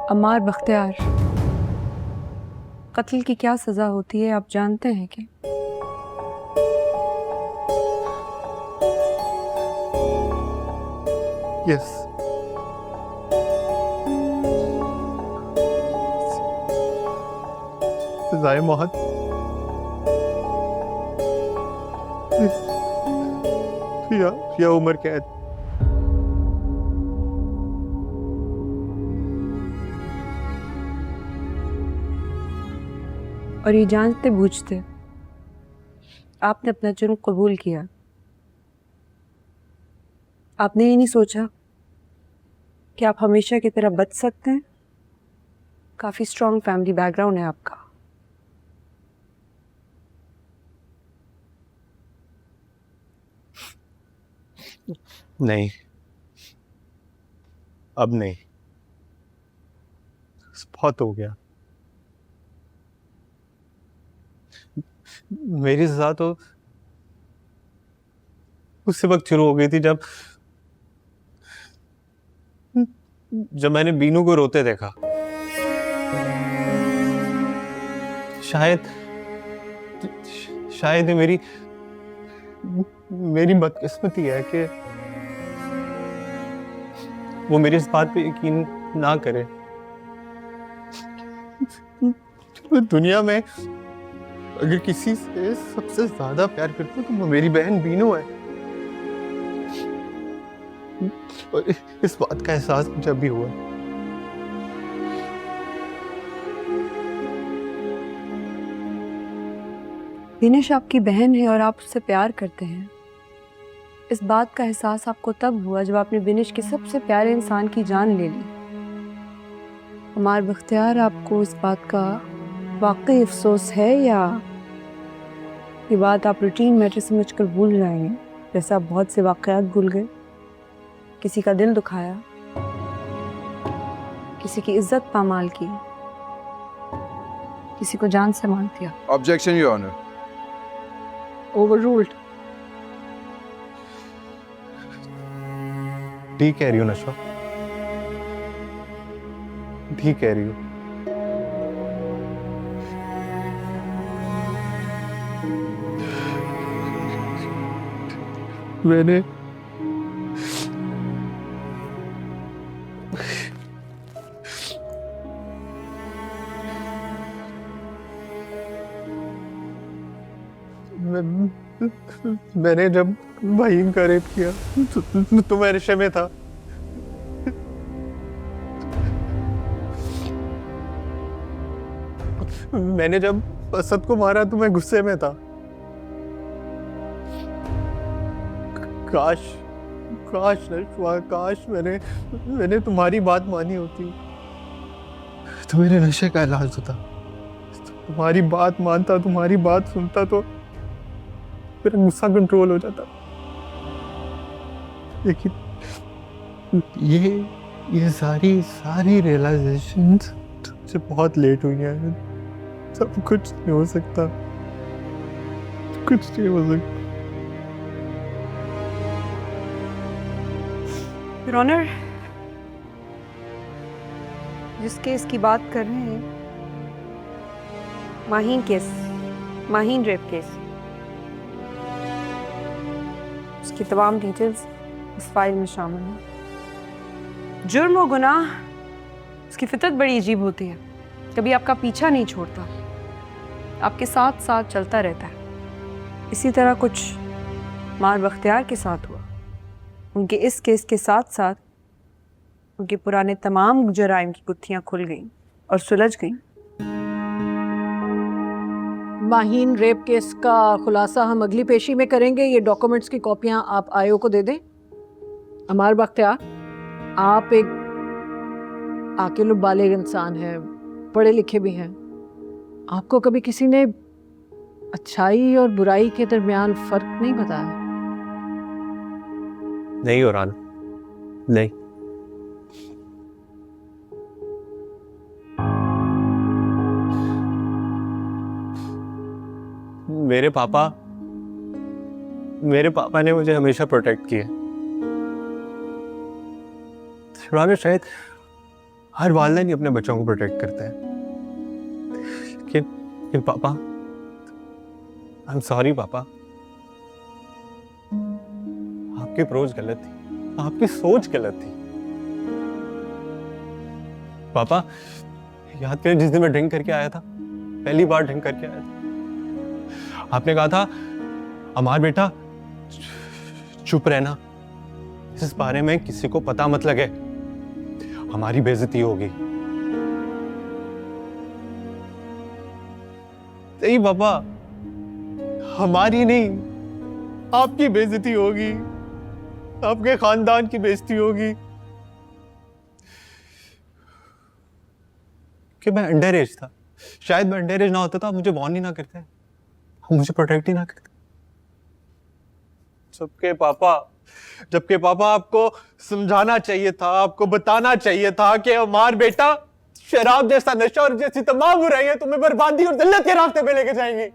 अम्मार बख्तियार, कत्ल की क्या सज़ा होती है आप जानते हैं क्या? यस, सजाए मौत या उम्र कैद। और ये जानते बूझते आपने अपना जुर्म कबूल किया। आपने ये नहीं सोचा कि आप हमेशा की तरह बच सकते हैं। काफी स्ट्रॉन्ग फैमिली बैकग्राउंड है आपका। नहीं, अब नहीं, बहुत हो गया। मेरी सजा तो उसी वक्त शुरू हो गई थी जब जब मैंने बीनू को रोते देखा। शायद शायद ये मेरी मेरी बदकिस्मती है कि वो मेरी इस बात पे यकीन ना करे। दुनिया में अगर किसी से सबसे ज्यादा प्यार करता हूँ तो वो मेरी बहन बीनू है। और इस बात का एहसास जब भी हुआ, दिनेश आपकी बहन है और आप उससे प्यार करते हैं। इस बात का एहसास आपको तब हुआ जब आपने दिनेश के सबसे प्यारे इंसान की जान ले ली। अम्मार बख्तियार, आपको इस बात का वाकई अफसोस है या ये बात आप रूटीन मैटर समझकर भूल जाएंगे, जैसे आप बहुत से वाकयात भूल गए? किसी का दिल दुखाया, किसी की इज्जत पामाल की, किसी को जान से मार दिया। Objection your honour. ओवररूल्ड। ठीक कह रही हो नशा, ठीक कह रही हो। मैंने मैंने जब वहीम का रेप किया तो मैं नशे में था। मैंने जब असद को मारा तो मैं गुस्से में था। काश काश नशवा, काश मैंने तुम्हारी बात मानी होती तो मेरे नशे का इलाज होता। तुम्हारी बात मानता, तुम्हारी बात सुनता तो मेरा गुस्सा कंट्रोल हो जाता। लेकिन ये सारी रियलाइजेशन मुझे बहुत लेट हुई है। सब कुछ नहीं हो सकता, कुछ नहीं हो सकता। योर ऑनर, जिस केस की बात कर रहे हैं, Maheen case, Maheen rape case, उसकी तमाम डिटेल्स इस फाइल में शामिल हैं। जुर्म और गुनाह, उसकी फितरत बड़ी अजीब होती है। कभी आपका पीछा नहीं छोड़ता, आपके साथ साथ चलता रहता है। इसी तरह कुछ मार बख्तियार के साथ हुआ। उनके इस केस के साथ साथ उनके पुराने तमाम जराइम की गुत्थियां खुल गईं और सुलझ गईं। माहीन रेप केस का खुलासा हम अगली पेशी में करेंगे। ये डॉक्यूमेंट्स की कॉपियां आप आईओ को दे दें। अम्मार बख्तियार, आप एक आकिल और बालिग इंसान हैं, पढ़े लिखे भी हैं। आपको कभी किसी ने अच्छाई और बुराई के दरमियान फर्क नहीं बताया? नहीं औरान, नहीं। मेरे पापा ने मुझे हमेशा प्रोटेक्ट किया। शायद हर वालिदैन ही अपने बच्चों को प्रोटेक्ट करते हैं, लेकिन पापा, आई एम सॉरी पापा, आपकी अप्रोच गलत थी, आपकी सोच गलत थी। पापा याद करें जिस दिन मैं ड्रिंक करके आया था, पहली बार ड्रिंक करके आया था, आपने कहा था अमार बेटा चुप रहना, इस बारे में किसी को पता मत लगे, हमारी बेइज्जती होगी। नहीं पापा, हमारी नहीं, आपकी बेइज्जती होगी, आपके खानदान की बेइज्जती होगी। कि मैं अंडर एज था, शायद मैं अंडर एज ना होता तो आप मुझे वॉर्न ही ना करते, मुझे प्रोटेक्ट ही ना करते। जबकि पापा आपको समझाना चाहिए था, आपको बताना चाहिए था कि अमार बेटा शराब जैसा नशा और जैसी तमाम बुराइयां तुम्हें बर्बादी और जिल्लत के रास्ते पे लेके जाएंगी।